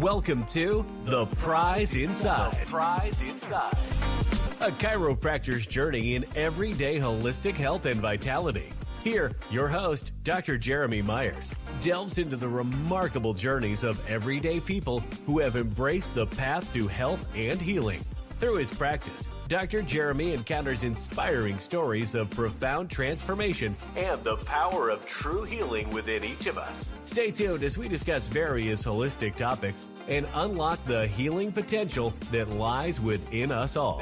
Welcome to The Prize Inside. A chiropractor's journey in everyday holistic health and vitality. Here, your host, Dr. Jeremy Myers, delves into the remarkable journeys of everyday people who have embraced the path to health and healing. Through his practice, Dr. Jeremy encounters inspiring stories of profound transformation and the power of true healing within each of us. Stay tuned as we discuss various holistic topics and unlock the healing potential that lies within us all.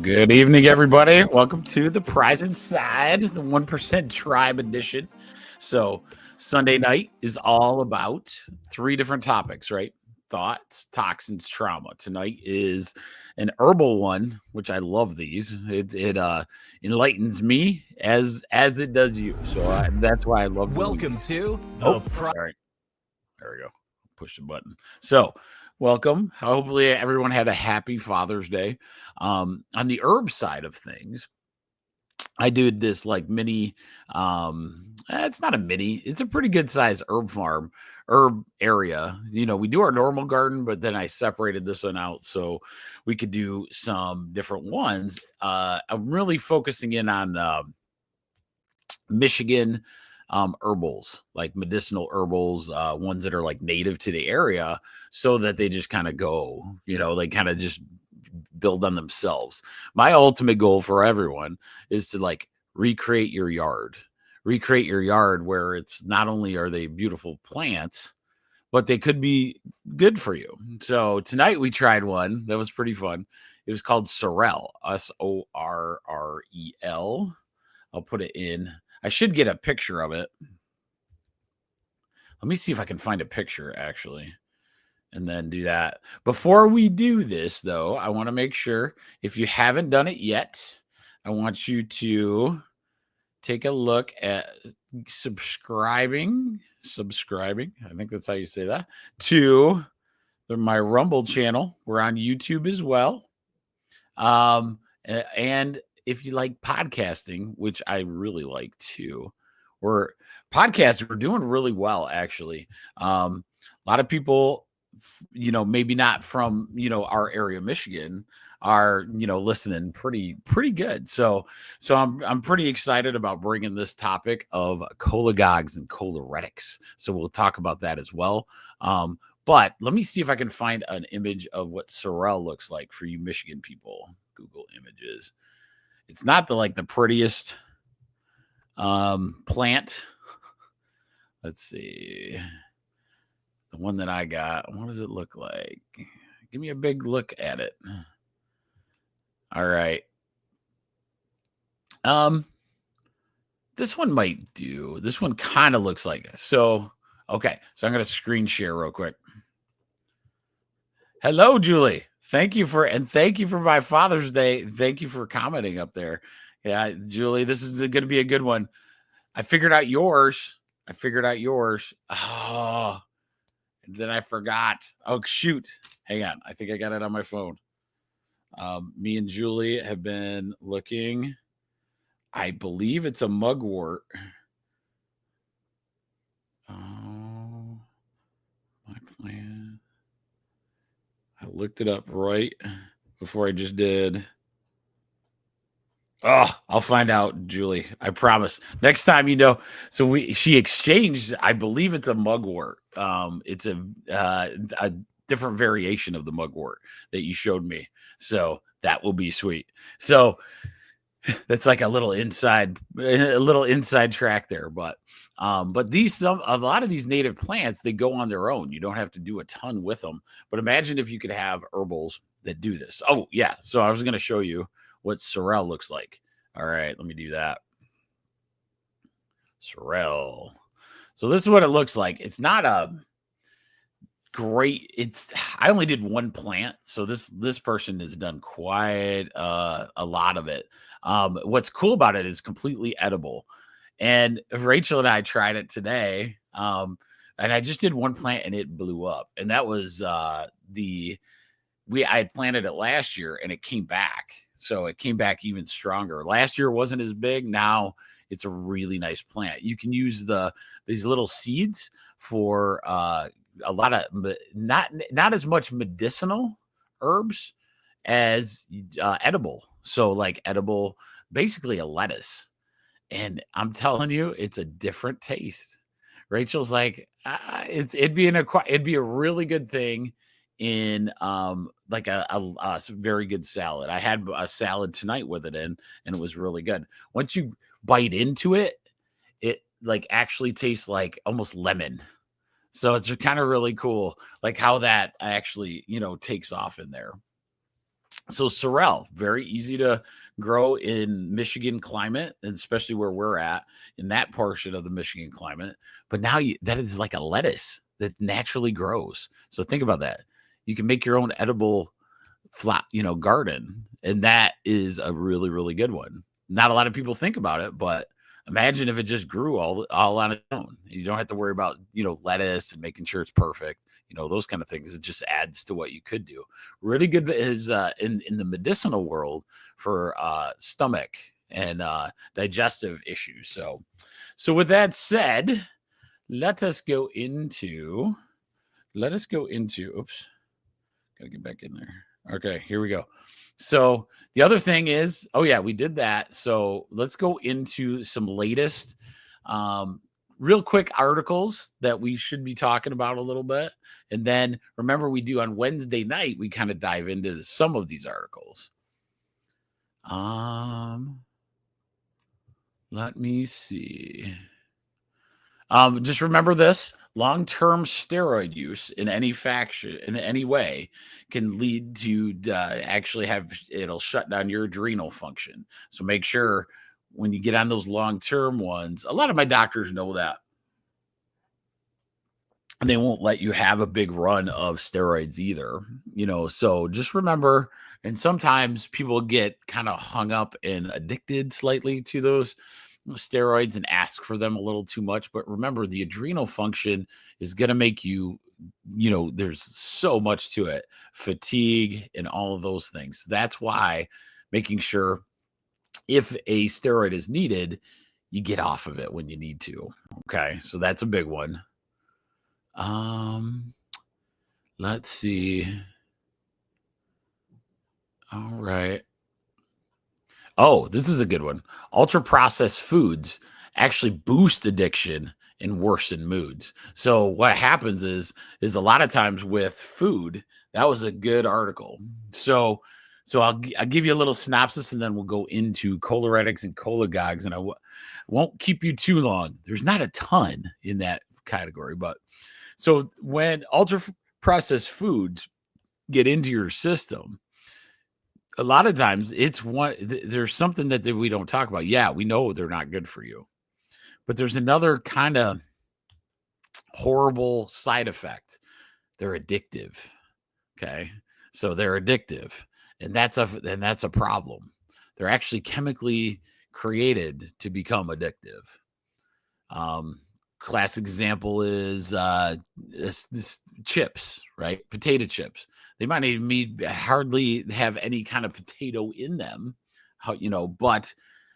Good evening, everybody. Welcome to The Prize Inside, the 1% Tribe Edition. So Sunday night is all about three different topics, right? Thoughts, toxins, trauma. Tonight is an herbal one, which I love these. It enlightens me as it does you. So that's why I love. Welcome to The Prize. There we go. Push the button. So welcome. Hopefully everyone had a happy Father's Day. On the herb side of things, I did this like mini, it's not a mini, it's a pretty good size herb area. You know, we do our normal garden, but then I separated this one out so we could do some different ones. I'm really focusing in on Michigan herbals, like medicinal herbals, ones that are like native to the area, so that they just kind of go, you know, they kind of just build on themselves. My ultimate goal for everyone is to like recreate your yard where it's not only are they beautiful plants, but they could be good for you. So tonight we tried one that was pretty fun. It was called Sorrel, Sorrel. I'll put it in. I should get a picture of it. Let me see if I can find a picture actually, and then do that. Before we do this, though, I want to make sure, if you haven't done it yet, I want you to take a look at subscribing. I think that's how you say that, to my Rumble channel. We're on YouTube as well. And if you like podcasting, which I really like too, we're doing really well, actually. A lot of people, you know, maybe not from, you know, our area, Michigan, are, you know, listening pretty good. So I'm pretty excited about bringing this topic of cholagogues and choleretics. So we'll talk about that as well. But let me see if I can find an image of what sorrel looks like for you Michigan people. Google images. It's not the prettiest plant. Let's see. The one that I got, what does it look like? Give me a big look at it. All right. This one might do. This one kind of looks like this. So, okay. So I'm going to screen share real quick. Hello, Julie. Thank you for my Father's Day. Thank you for commenting up there. Yeah, Julie, this is going to be a good one. I figured out yours. Oh, and then I forgot. Oh, shoot. Hang on. I think I got it on my phone. Me and Julie have been looking. I believe it's a mugwort. Oh, my plan. I looked it up right before I just did. Oh, I'll find out, Julie. I promise. Next time, you know. So she exchanged. I believe it's a mugwort. It's a different variation of the mugwort that you showed me. So that will be sweet. So that's like a little inside track there. But a lot of these native plants, they go on their own. You don't have to do a ton with them. But imagine if you could have herbals that do this. Oh yeah. So I was going to show you what sorrel looks like. All right, let me do that. Sorrel. So this is what it looks like. It's not a great. I only did one plant, so this person has done quite a lot of it. What's cool about it is completely edible. And Rachel and I tried it today. And I just did one plant and it blew up. And that was I had planted it last year and it came back. So it came back even stronger. Last year it wasn't as big. Now it's a really nice plant. You can use these little seeds for a lot of not as much medicinal herbs as edible. So like edible, basically a lettuce. And I'm telling you, it's a different taste. Rachel's like, it'd be a really good thing in like a very good salad. I had a salad tonight with it in, and it was really good. Once you bite into it, it like actually tastes like almost lemon. So it's kind of really cool, like how that actually, takes off in there. So sorrel, very easy to grow in Michigan climate, and especially where we're at in that portion of the Michigan climate. But now that is like a lettuce that naturally grows. So think about that. You can make your own edible flat, garden, and that is a really, really good one. Not a lot of people think about it, but imagine if it just grew all on its own. You don't have to worry about, lettuce and making sure it's perfect. Those kind of things. It just adds to what you could do. Really good is in the medicinal world for stomach and digestive issues. So with that said, let us go into, oops, gotta get back in there. Okay, here we go. So the other thing is, we did that. So let's go into some latest real quick articles that we should be talking about a little bit. And then remember, we do on Wednesday night, we kind of dive into some of these articles. Let me see. Just remember this: long-term steroid use in any way can lead to actually it'll shut down your adrenal function. So make sure when you get on those long-term ones, a lot of my doctors know that. And they won't let you have a big run of steroids either, so just remember. And sometimes people get kind of hung up and addicted slightly to those steroids and ask for them a little too much. But remember, the adrenal function is going to make you, there's so much to it, fatigue and all of those things. That's why making sure if a steroid is needed, you get off of it when you need to. Okay. So that's a big one. Let's see. All right. Oh, this is a good one. Ultra processed foods actually boost addiction and worsen moods. So what happens is a lot of times with food, that was a good article. So I'll give you a little synopsis, and then we'll go into choleretics and cholagogues, and I won't keep you too long. There's not a ton in that category, but so when ultra processed foods get into your system, a lot of times there's something that we don't talk about. Yeah, we know they're not good for you, but there's another kind of horrible side effect. They're addictive. Okay. So they're addictive, and that's a problem. They're actually chemically created to become addictive. Classic example is this chips, right? Potato chips. They might even hardly have any kind of potato in them, but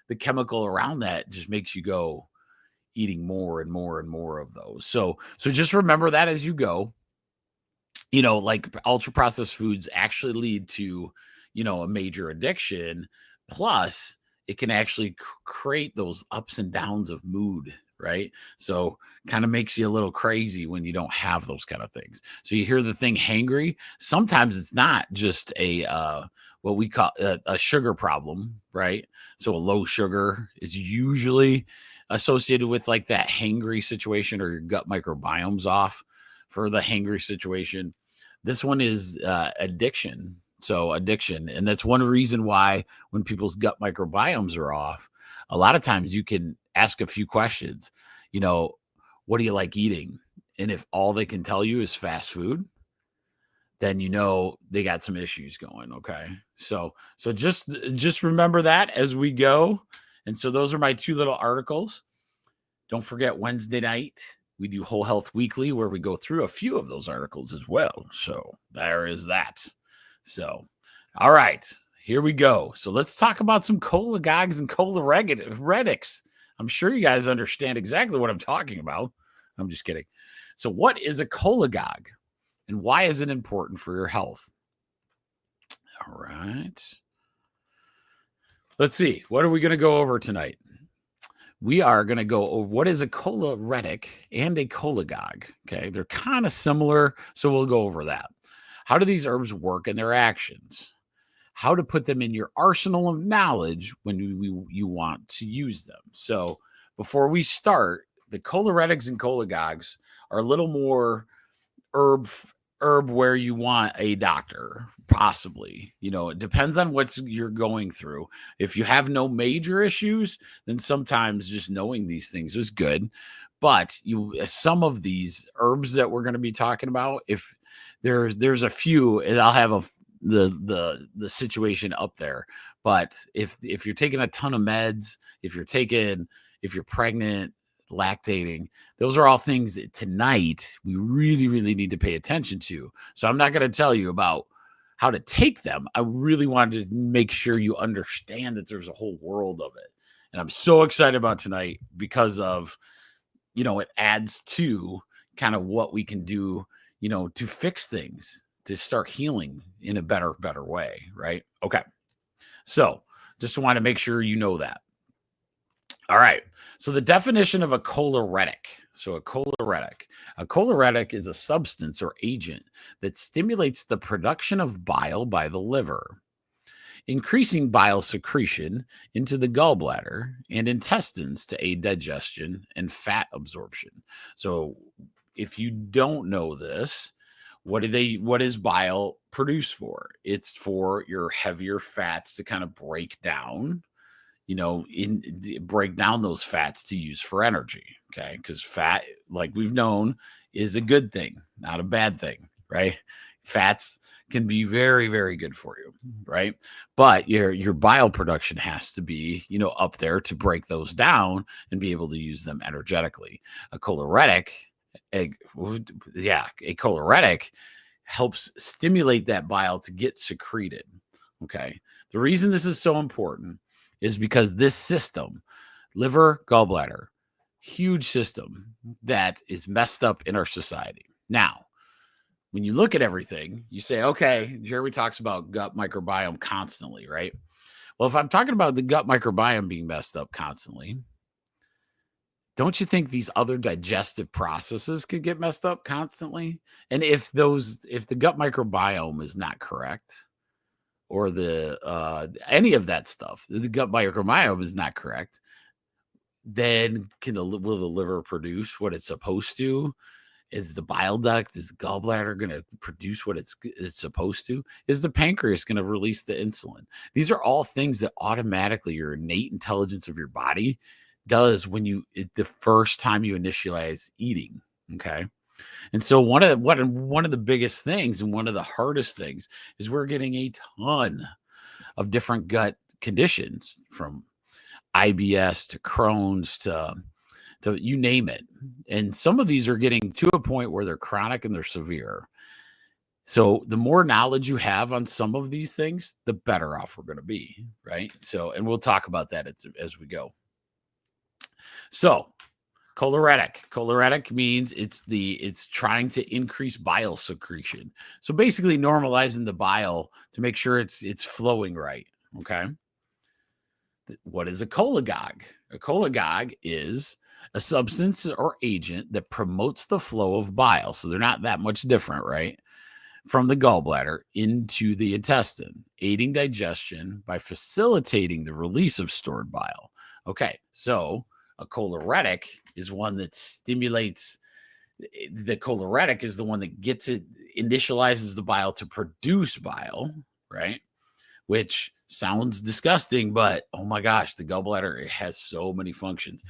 the chemical around that just makes you go eating more and more and more of those. So just remember that as you go. Like ultra processed foods actually lead to, a major addiction. Plus, it can actually create those ups and downs of mood, right? So kind of makes you a little crazy when you don't have those kind of things. So you hear the thing hangry. Sometimes it's not just what we call a sugar problem, right? So a low sugar is usually associated with like that hangry situation, or your gut microbiome's off for the hangry situation. This one is addiction. So addiction. And that's one reason why when people's gut microbiomes are off, a lot of times you can ask a few questions. What do you like eating? And if all they can tell you is fast food, then they got some issues going. Okay. So just remember that as we go. And so those are my two little articles. Don't forget Wednesday night, we do Whole Health Weekly, where we go through a few of those articles as well. So there is that. So, all right, here we go. So let's talk about some cholagogues and choleretics. I'm sure you guys understand exactly what I'm talking about. I'm just kidding. So what is a cholagogue and why is it important for your health? All right. Let's see. What are we going to go over tonight? We are going to go over what is a choleretic and a cholagogue. Okay. They're kind of similar. So we'll go over that. How do these herbs work and their actions? How to put them in your arsenal of knowledge when you want to use them. So before we start, the choleretics and cholagogues are a little more herb where you want a doctor, possibly. It depends on what you're going through. If you have no major issues, then sometimes just knowing these things is good. But some of these herbs that we're going to be talking about, if there's a few, and I'll have the situation up there. But if you're taking a ton of meds, if you're pregnant, lactating, those are all things that tonight we really, really need to pay attention to. So I'm not going to tell you about how to take them. I really wanted to make sure you understand that there's a whole world of it. And I'm so excited about tonight because of, it adds to kind of what we can do, to fix things, to start healing in a better way, right? Okay. So just want to make sure you know that. All right. So the definition of a choleretic. So a choleretic is a substance or agent that stimulates the production of bile by the liver, increasing bile secretion into the gallbladder and intestines to aid digestion and fat absorption. So if you don't know this, what is bile produced for? It's for your heavier fats to kind of break down, break down those fats to use for energy. Okay. Because fat, like we've known, is a good thing, not a bad thing, right? Fats can be very, very good for you, right? But your bile production has to be, up there to break those down and be able to use them energetically. A choleretic helps stimulate that bile to get secreted. Okay. The reason this is so important is because this system, liver, gallbladder, huge system that is messed up in our society. Now, when you look at everything, you say, okay, Jeremy talks about gut microbiome constantly, right? Well, if I'm talking about the gut microbiome being messed up constantly, don't you think these other digestive processes could get messed up constantly? And if the gut microbiome is not correct, or any of that stuff, the gut microbiome is not correct, then will the liver produce what it's supposed to? Is the bile duct, is the gallbladder going to produce what it's supposed to? Is the pancreas going to release the insulin? These are all things that automatically your innate intelligence of your body does the first time you initialize eating. Okay. And so one of the biggest things and one of the hardest things is we're getting a ton of different gut conditions, from IBS to Crohn's to you name it. And some of these are getting to a point where they're chronic and they're severe. So the more knowledge you have on some of these things, the better off we're going to be, right? So, and we'll talk about that as we go. So choleretic means it's trying to increase bile secretion. So basically normalizing the bile to make sure it's flowing right. Okay. What is a cholagogue? A cholagogue is a substance or agent that promotes the flow of bile. So they're not that much different, right? From the gallbladder into the intestine, aiding digestion by facilitating the release of stored bile. Okay. So a choleretic is one that stimulates. The choleretic is the one that initializes the bile to produce bile, right? Which sounds disgusting, but oh my gosh, the gallbladder, it has so many functions.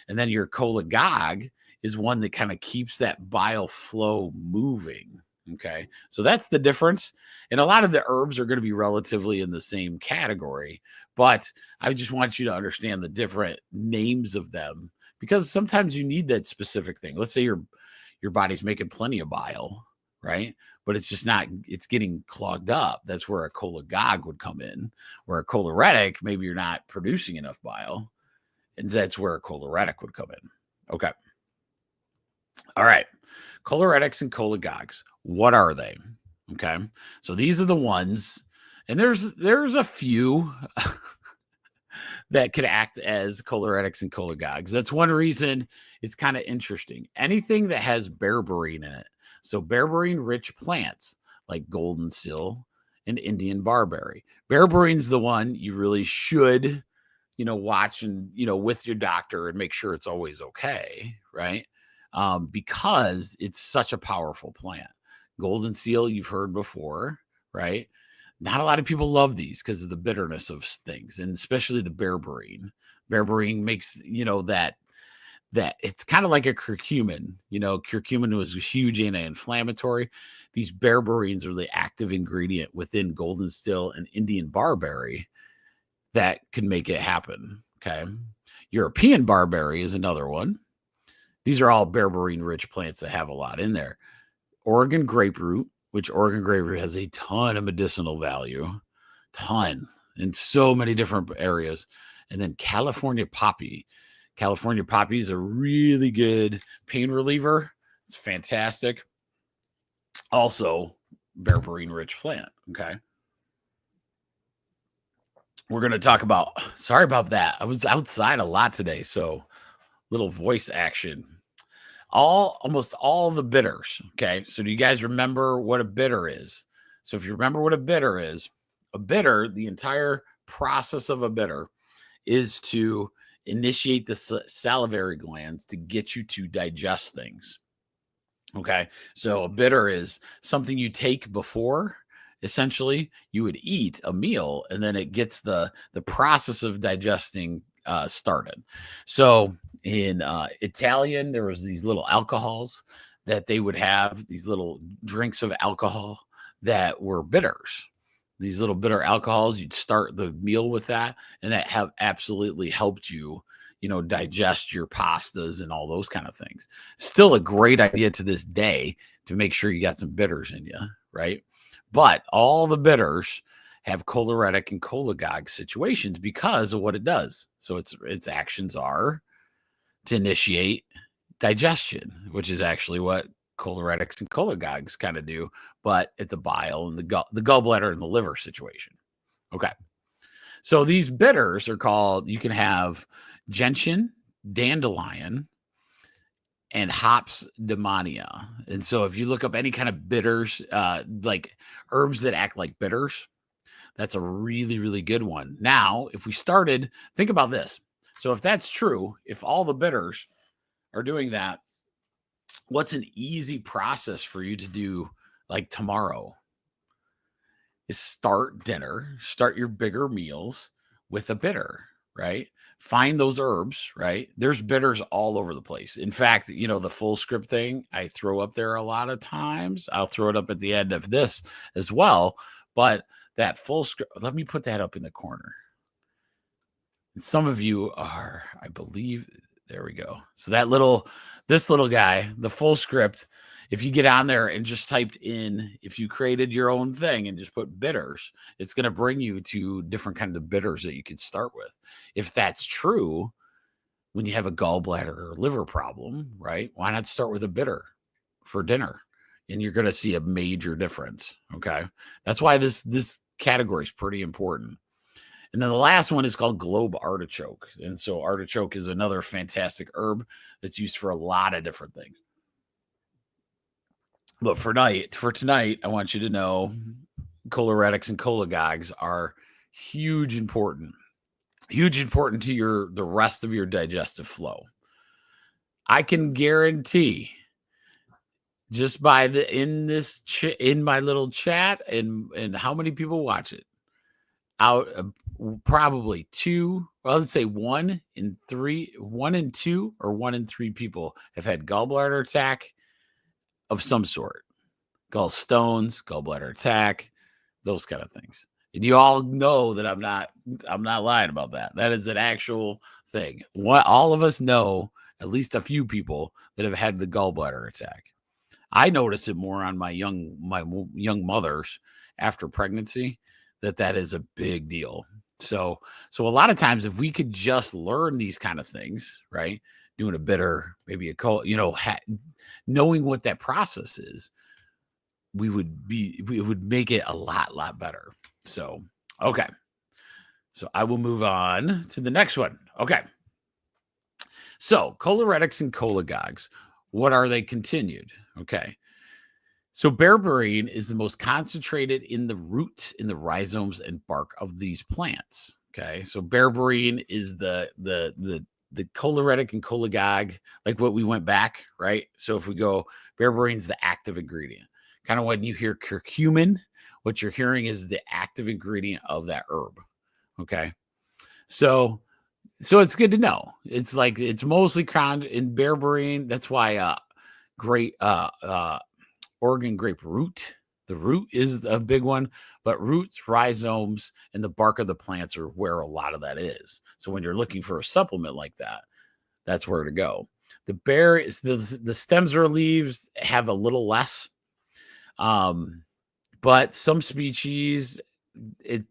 And then your cholagogue is one that kind of keeps that bile flow moving. Okay. So that's the difference. And a lot of the herbs are going to be relatively in the same category, but I just want you to understand the different names of them, because sometimes you need that specific thing. Let's say your body's making plenty of bile, right? But it's just not, it's getting clogged up. That's where a cholagogue would come in, where a choleretic, maybe you're not producing enough bile. And that's where a choleretic would come in. Okay. All right. Choleretics and cholagogues. What are they? Okay. So these are the ones, and there's a few that could act as choleretics and cholagogues. That's one reason it's kind of interesting. Anything that has berberine in it. So berberine rich plants like golden seal and Indian barberry. Berberine's the one you really should, watch and, with your doctor and make sure it's always okay, right? Because it's such a powerful plant. Golden seal, you've heard before, right? Not a lot of people love these because of the bitterness of things, and especially the berberine. Berberine makes, that it's kind of like a curcumin. Curcumin was a huge anti-inflammatory. These berberines are the active ingredient within golden seal and Indian barberry that can make it happen. Okay. European barberry is another one. These are all berberine rich plants that have a lot in there. Oregon grapefruit, which Oregon grapefruit has a ton of medicinal value, in so many different areas. And then California poppy. California poppy is a really good pain reliever. It's fantastic. Also, berberine rich plant. Okay. We're going to talk about, sorry about that. I was outside a lot today, so little voice action. Almost all the bitters. Okay. So do you guys remember what a bitter is? So if you remember what a bitter is, the entire process of a bitter is to initiate the salivary glands to get you to digest things. Okay. So a bitter is something you take before, essentially you would eat a meal, and then it gets the process of digesting started. So in Italian, there was these little alcohols that they would have, these little drinks of alcohol that were bitters. These little bitter alcohols, you'd start the meal with that, and that have absolutely helped you, digest your pastas and all those kind of things. Still a great idea to this day to make sure you got some bitters in you, right? But all the bitters have choleretic and cholagogue situations because of what it does. So its actions are to initiate digestion, which is actually what choleretics and cholagogues kind of do, but at the bile and the gallbladder and the liver situation. Okay. So these bitters are called, you can have gentian, dandelion, and hops demonia. And so if you look up any kind of bitters, like herbs that act like bitters, that's a really, really good one. Now, if we started, think about this. So if that's true, if all the bitters are doing that, what's an easy process for you to do like tomorrow? Is start your bigger meals with a bitter, right? Find those herbs, right? There's bitters all over the place. In fact, the full script thing, I throw up there a lot of times. I'll throw it up at the end of this as well. But that full script, let me put that up in the corner. And some of you are, I believe, there we go. So this little guy, the full script, if you get on there and just typed in, if you created your own thing and just put bitters, it's going to bring you to different kinds of bitters that you could start with. If that's true, when you have a gallbladder or liver problem, right? Why not start with a bitter for dinner? And you're going to see a major difference. Okay. That's why this category is pretty important. And then the last one is called globe artichoke. And so artichoke is another fantastic herb that's used for a lot of different things. But for tonight, I want you to know choleretics and cholagogues are huge important to the rest of your digestive flow. I can guarantee just by in my little chat and how many people watch it, out of probably let's say 1 in 2 or 1 in 3 people have had gallbladder attack of some sort, gallstones, gallbladder attack, those kind of things. And you all know that I'm not lying about that. That is an actual thing. All of us know at least a few people that have had the gallbladder attack. I notice it more on my young mothers after pregnancy, that is a big deal. So a lot of times, if we could just learn these kind of things, right? Doing a bitter, maybe a cold, knowing what that process is, we would make it a lot better. So, okay. So I will move on to the next one. Okay. So choleretics and cholagogues, what are they continued? Okay. So berberine is the most concentrated in the roots, in the rhizomes and bark of these plants. Okay. So berberine is the choleretic and cholagogue, like what we went back, right? So if we go, berberine is the active ingredient. Kind of when you hear curcumin, what you're hearing is the active ingredient of that herb. Okay. So it's good to know. It's like, it's mostly found in berberine. That's why great Oregon grape root. The root is a big one, but roots, rhizomes, and the bark of the plants are where a lot of that is. So when you're looking for a supplement like that, that's where to go. The berries, the stems or leaves have a little less, but some species,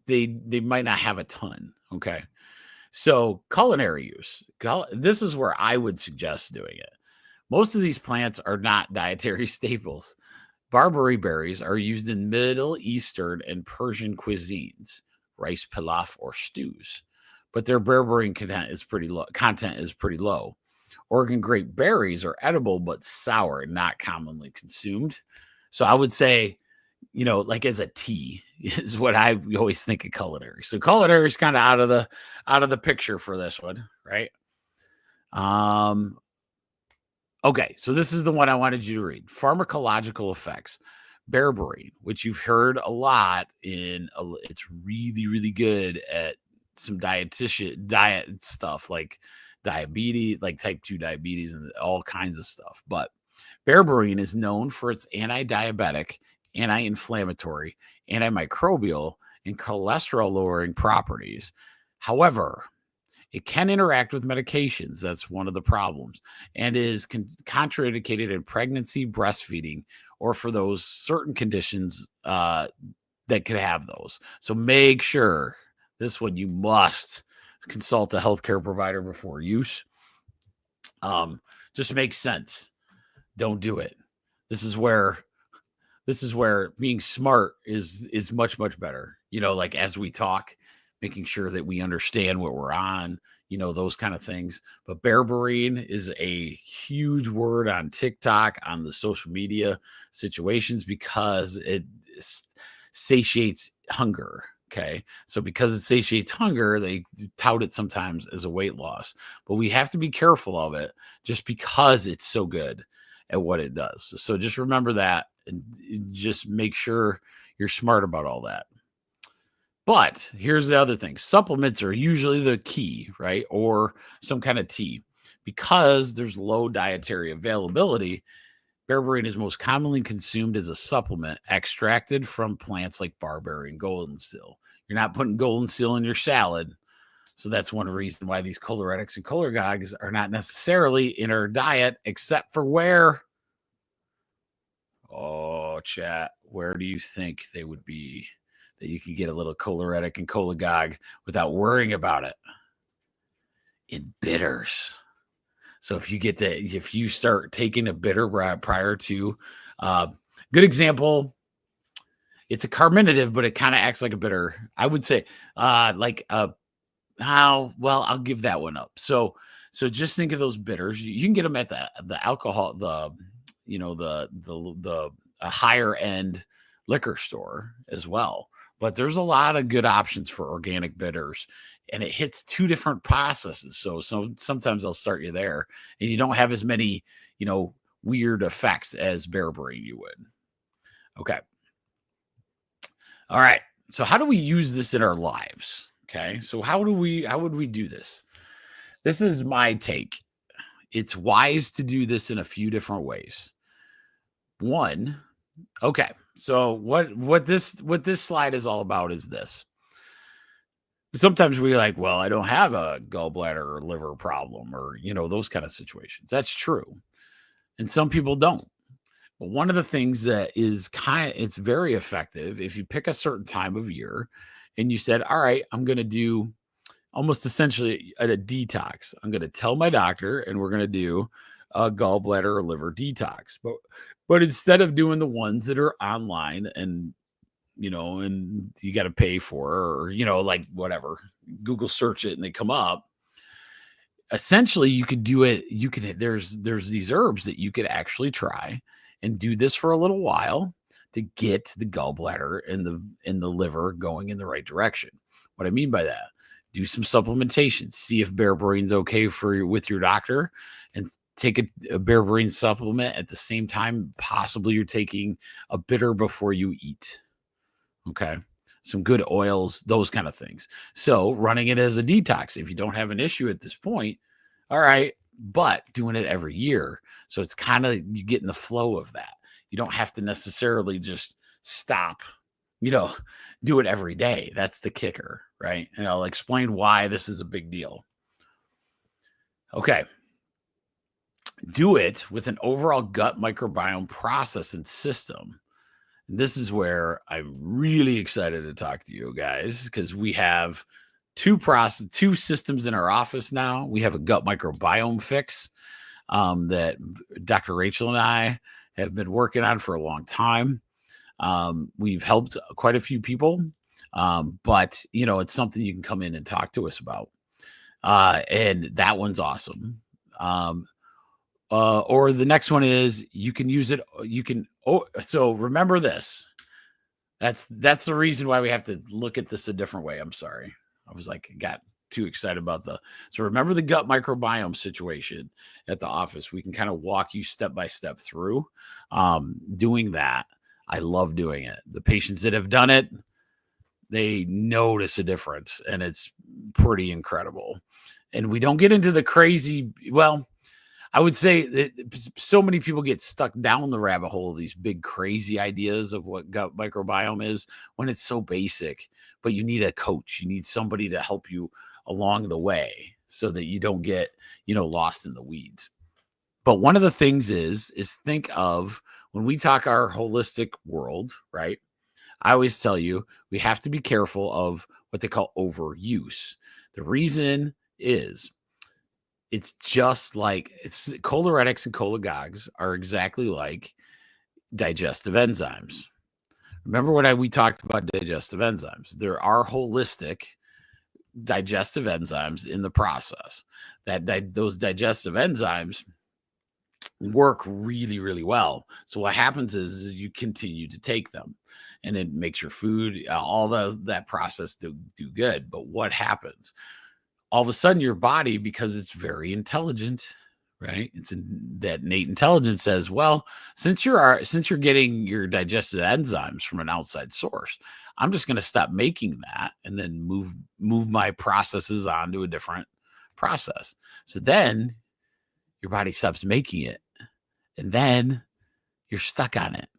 they might not have a ton. Okay. So culinary use, this is where I would suggest doing it. Most of these plants are not dietary staples. Barberry berries are used in Middle Eastern and Persian cuisines, rice pilaf or stews, but their berberine content is pretty low. Oregon grape berries are edible but sour and not commonly consumed. So I would say, like as a tea is what I always think of culinary. So culinary is kind of out of the picture for this one, right? Okay, so this is the one I wanted you to read. Pharmacological effects. Berberine, which you've heard a lot in, it's really, really good at some diet stuff like diabetes, like type 2 diabetes and all kinds of stuff. But berberine is known for its anti-diabetic, anti-inflammatory, antimicrobial, and cholesterol-lowering properties. However, it can interact with medications. That's one of the problems, and is contraindicated in pregnancy, breastfeeding, or for those certain conditions that could have those. So make sure this one, you must consult a healthcare provider before use. Just makes sense. Don't do it. This is where being smart is much better. Like as we talk, making sure that we understand what we're on, those kind of things. But berberine is a huge word on TikTok, on the social media situations, because it satiates hunger. Okay. So because it satiates hunger, they tout it sometimes as a weight loss, but we have to be careful of it just because it's so good at what it does. So just remember that, and just make sure you're smart about all that. But here's the other thing. Supplements are usually the key, right? Or some kind of tea. Because there's low dietary availability, berberine is most commonly consumed as a supplement extracted from plants like barberry and golden seal. You're not putting golden seal in your salad. So that's one reason why these choleretics and cholagogues are not necessarily in our diet, except for where? Oh, chat. Where do you think they would be? That you can get a little choleretic and cholagogue without worrying about it? In bitters. So if you start taking a bitter prior to, good example, it's a carminative, but it kind of acts like a bitter. I would say, I'll give that one up. So just think of those bitters. You can get them at the alcohol, the higher end liquor store as well. But there's a lot of good options for organic bitters, and it hits two different processes. So sometimes I'll start you there, and you don't have as many, weird effects as berberine you would. Okay. All right. So how do we use this in our lives? Okay. So how would we do this? This is my take. It's wise to do this in a few different ways. One, okay. So what this slide is all about is this. Sometimes we're like, well, I don't have a gallbladder or liver problem, or those kind of situations. That's true. And some people don't. But one of the things that is it's very effective if you pick a certain time of year and you said, all right, I'm going to do almost essentially a detox. I'm going to tell my doctor and we're going to do a gallbladder or liver detox. But instead of doing the ones that are online and and you got to pay for, or, like whatever, Google search it and they come up. Essentially, you could do it. There's these herbs that you could actually try and do this for a little while to get the gallbladder and the liver going in the right direction. What I mean by that, do some supplementation, see if Bare Brain's okay with your doctor, and take a Bare Brain supplement at the same time. Possibly you're taking a bitter before you eat. Okay. Some good oils, those kind of things. So running it as a detox, if you don't have an issue at this point, all right, but doing it every year. So it's kind of, you get in the flow of that. You don't have to necessarily just stop, do it every day. That's the kicker, right? And I'll explain why this is a big deal. Okay. Do it with an overall gut microbiome process and system. This is where I'm really excited to talk to you guys, because we have two systems in our office now. We have a gut microbiome fix that Dr. Rachel and I have been working on for a long time. We've helped quite a few people, but it's something you can come in and talk to us about. And that one's awesome. Or the next one is you can use it. So remember this. That's the reason why we have to look at this a different way. I'm sorry. I was got too excited about so remember the gut microbiome situation at the office. We can kind of walk you step by step through doing that. I love doing it. The patients that have done it, they notice a difference, and it's pretty incredible. And we don't get into the crazy, I would say that so many people get stuck down the rabbit hole of these big, crazy ideas of what gut microbiome is when it's so basic, but you need a coach. You need somebody to help you along the way so that you don't get, lost in the weeds. But one of the things is think of when we talk our holistic world, right? I always tell you, we have to be careful of what they call overuse. The reason is, it's just like choleretics and cholagogues are exactly like digestive enzymes. Remember when we talked about digestive enzymes? There are holistic digestive enzymes in the process. Those digestive enzymes work really, really well. So what happens is you continue to take them, and it makes your food, all that process do good. But what happens? All of a sudden your body, because it's very intelligent, right? It's that innate intelligence says, well, since you're getting your digestive enzymes from an outside source, I'm just going to stop making that and then move my processes on to a different process. So then your body stops making it, and then you're stuck on it.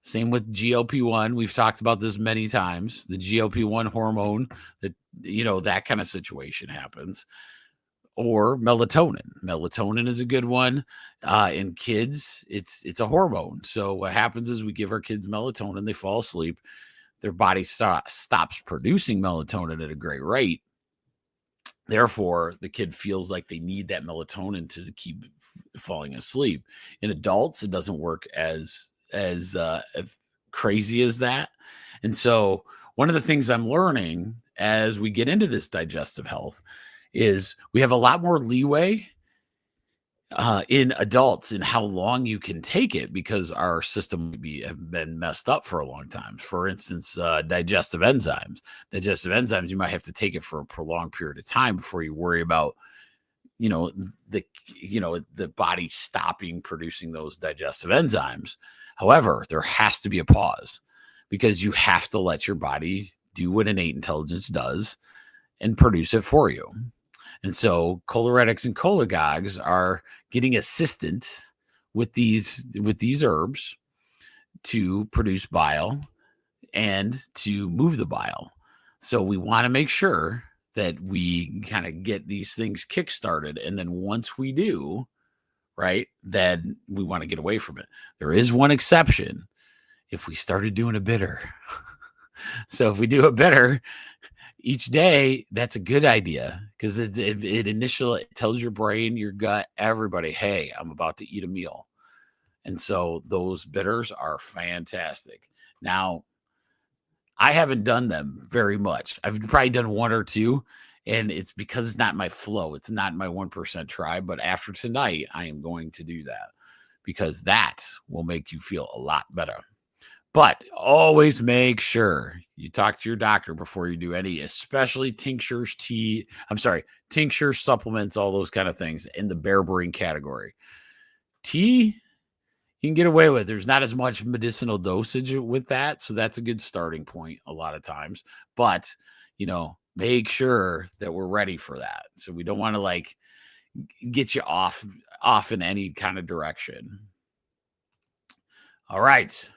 Same with GLP-1. We've talked about this many times. The GLP-1 hormone, that kind of situation happens. Or melatonin. Melatonin is a good one. In kids, it's a hormone. So what happens is we give our kids melatonin, they fall asleep, their body stops producing melatonin at a great rate. Therefore, the kid feels like they need that melatonin to keep falling asleep. In adults, it doesn't work as crazy as that. And so one of the things I'm learning as we get into this digestive health is we have a lot more leeway in adults in how long you can take it, because our system have been messed up for a long time. For instance, digestive enzymes, you might have to take it for a prolonged period of time before you worry about the body stopping producing those digestive enzymes. However, there has to be a pause, because you have to let your body do what innate intelligence does and produce it for you. And so choleretics and cholagogues are getting assistance with these herbs to produce bile and to move the bile. So we want to make sure that we kind of get these things kickstarted. And then once we do, right, then we want to get away from it. There is one exception. If we started doing a bitter. So if we do a bitter each day, that's a good idea because it tells your brain, your gut, everybody, hey, I'm about to eat a meal. And so those bitters are fantastic. Now, I haven't done them very much. I've probably done one or two, and it's because it's not my flow. It's not my 1% tribe. But after tonight, I am going to do that because that will make you feel a lot better. But always make sure you talk to your doctor before you do any, especially tinctures, tinctures, supplements, all those kind of things in the berberine category. Tea, you can get away with. There's not as much medicinal dosage with that. So that's a good starting point a lot of times. But, make sure that we're ready for that. So we don't want to like get you off in any kind of direction. All right.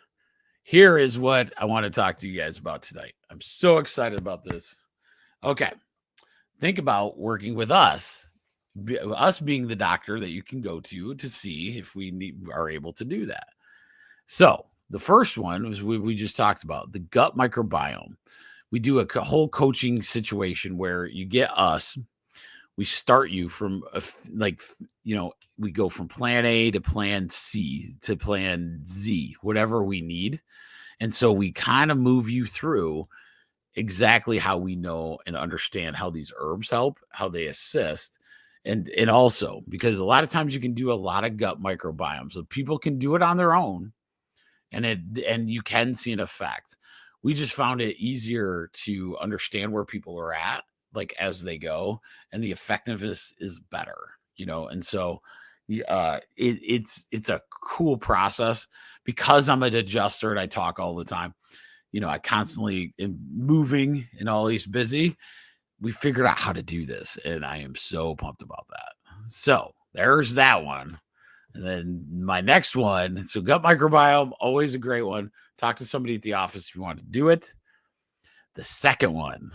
Here is what I want to talk to you guys about tonight. I'm so excited about this. Okay. Think about working with us being the doctor that you can go to see if we are able to do that. So the first one was we just talked about the gut microbiome. We do a whole coaching situation where you get us. We start you from we go from plan A to plan C to plan Z, whatever we need. And so we kind of move you through exactly how we know and understand how these herbs help, how they assist. And also because a lot of times you can do a lot of gut microbiome. So people can do it on their own and you can see an effect. We just found it easier to understand where people are at, like as they go, and the effectiveness is better, and so it's a cool process because I'm an adjuster and I talk all the time. I constantly am moving and always busy. We figured out how to do this and I am so pumped about that. So there's that one. And then my next one, so gut microbiome, always a great one. Talk to somebody at the office if you want to do it. The second one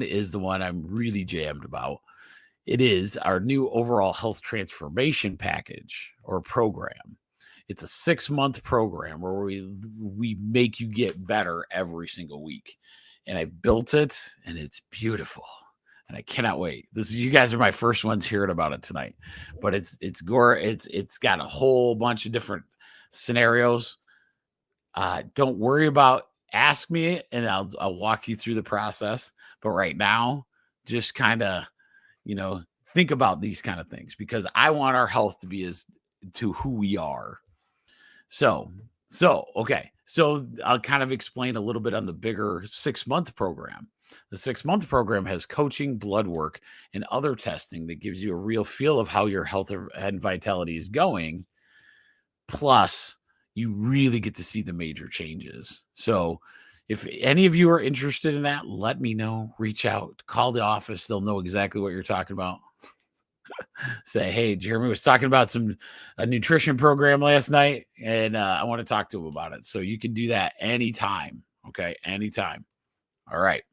is the one I'm really jammed about. It is our new overall health transformation package or program. It's a 6-month program where we make you get better every single week. And I built it and it's beautiful. And I cannot wait. You guys are my first ones hearing about it tonight. But it's got a whole bunch of different scenarios. Don't worry about ask me and I'll walk you through the process. But right now, just kind of, think about these kind of things because I want our health to be as to who we are. So okay. So I'll kind of explain a little bit on the bigger 6-month program. The 6-month program has coaching, blood work, and other testing that gives you a real feel of how your health and vitality is going. Plus, you really get to see the major changes. So if any of you are interested in that, let me know. Reach out. Call the office. They'll know exactly what you're talking about. Say, hey, Jeremy was talking about a nutrition program last night, and I want to talk to him about it. So you can do that anytime. Okay, anytime. All right.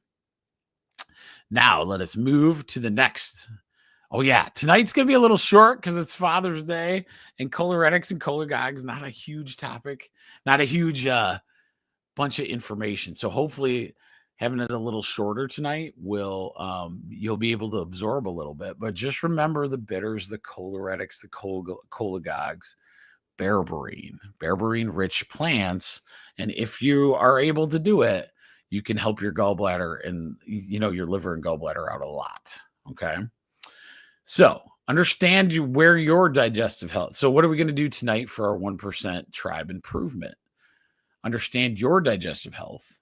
Now let us move to the next. Oh yeah, tonight's gonna be a little short because it's Father's Day, and choleretics and cholagogues not a huge topic, not a huge bunch of information. So hopefully having it a little shorter tonight will you'll be able to absorb a little bit. But just remember the bitters, the choleretics, the cholagogues, berberine rich plants, and if you are able to do it, you can help your gallbladder and your liver and gallbladder out a lot. Okay. So understand where your digestive health. So what are we going to do tonight for our 1% tribe improvement? Understand your digestive health.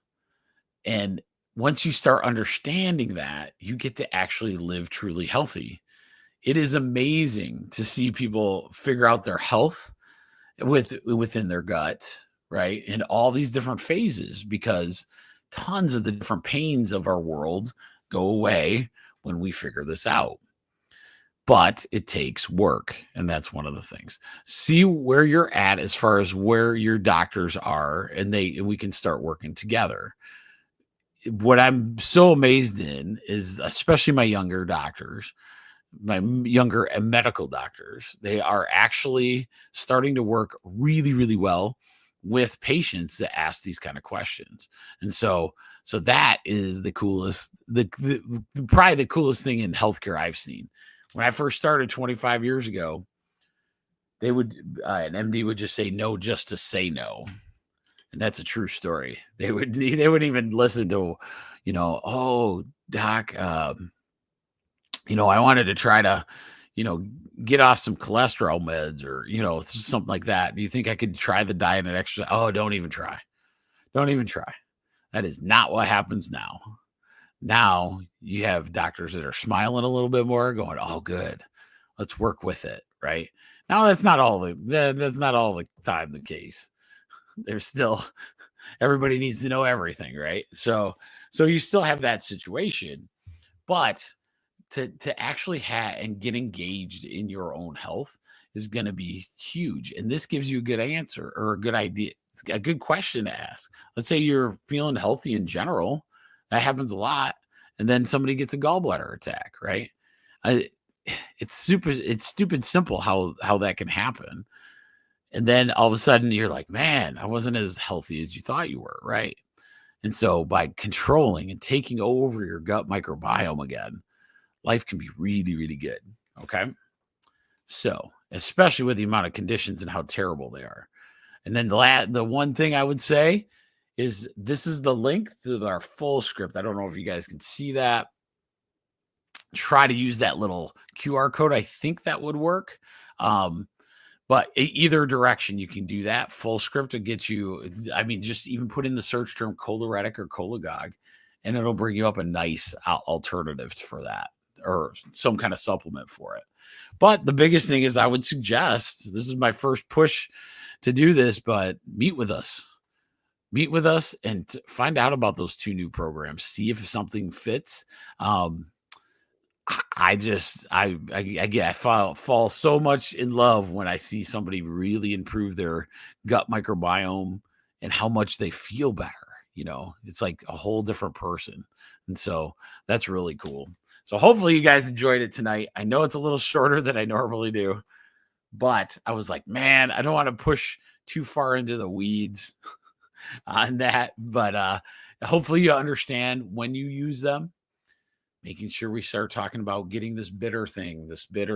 And once you start understanding that, you get to actually live truly healthy. It is amazing to see people figure out their health within their gut, right? In all these different phases, because tons of the different pains of our world go away when we figure this out. But it takes work, and that's one of the things. See where you're at as far as where your doctors are, and we can start working together. What I'm so amazed in is, especially my younger doctors, younger medical doctors, they are actually starting to work really, really well with patients that ask these kind of questions. And so that is the coolest, probably the coolest thing in healthcare I've seen. When I first started 25 years ago, they would, an MD would just say no, just to say no. And that's a true story. They wouldn't even listen to, oh, doc, I wanted to try to, get off some cholesterol meds or, something like that. Do you think I could try the diet and exercise? Oh, don't even try. Don't even try. That is not what happens now. Now you have doctors that are smiling a little bit more, going, oh, good. Let's work with it. Right now, that's not all the time the case. There's still, everybody needs to know everything. Right. So you still have that situation, but to actually have and get engaged in your own health is going to be huge. And this gives you a good answer or a good idea. It's a good question to ask. Let's say you're feeling healthy in general. That happens a lot. And then somebody gets a gallbladder attack, right? It's stupid simple how that can happen. And then all of a sudden you're like, man, I wasn't as healthy as you thought you were, right? And so by controlling and taking over your gut microbiome again, life can be really, really good. Okay. So, especially with the amount of conditions and how terrible they are. And then the one thing I would say is this is the link to our full script. I don't know if you guys can see that. Try to use that little QR code. I think that would work. But either direction, you can do that. Full script to get you, just even put in the search term cholagogue or cholagogue, and it'll bring you up a nice alternative for that, or some kind of supplement for it. But the biggest thing is I would suggest, this is my first push to do this, but meet with us and find out about those 2 new programs. See if something fits. I fall so much in love when I see somebody really improve their gut microbiome and how much they feel better. It's like a whole different person. And so that's really cool. So hopefully you guys enjoyed it tonight. I know it's a little shorter than I normally do, but I was like, man, I don't want to push too far into the weeds on that. But hopefully you understand when you use them, making sure we start talking about getting this bitter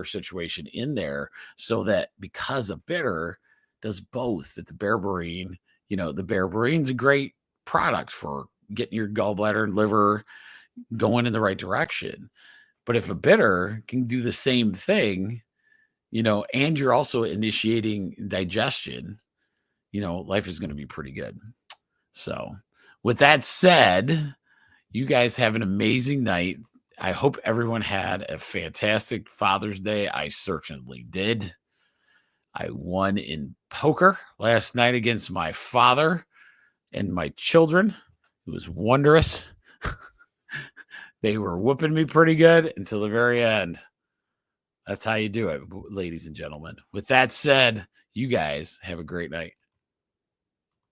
situation in there, so that because a bitter does both, that the berberine, the berberine's a great product for getting your gallbladder and liver going in the right direction. But if a bitter can do the same thing, and you're also initiating digestion, life is going to be pretty good. So with that said, you guys have an amazing night. I hope everyone had a fantastic Father's Day. I certainly did. I won in poker last night against my father and my children. It was wondrous. They were whooping me pretty good until the very end. That's how you do it, ladies and gentlemen. With that said, you guys have a great night.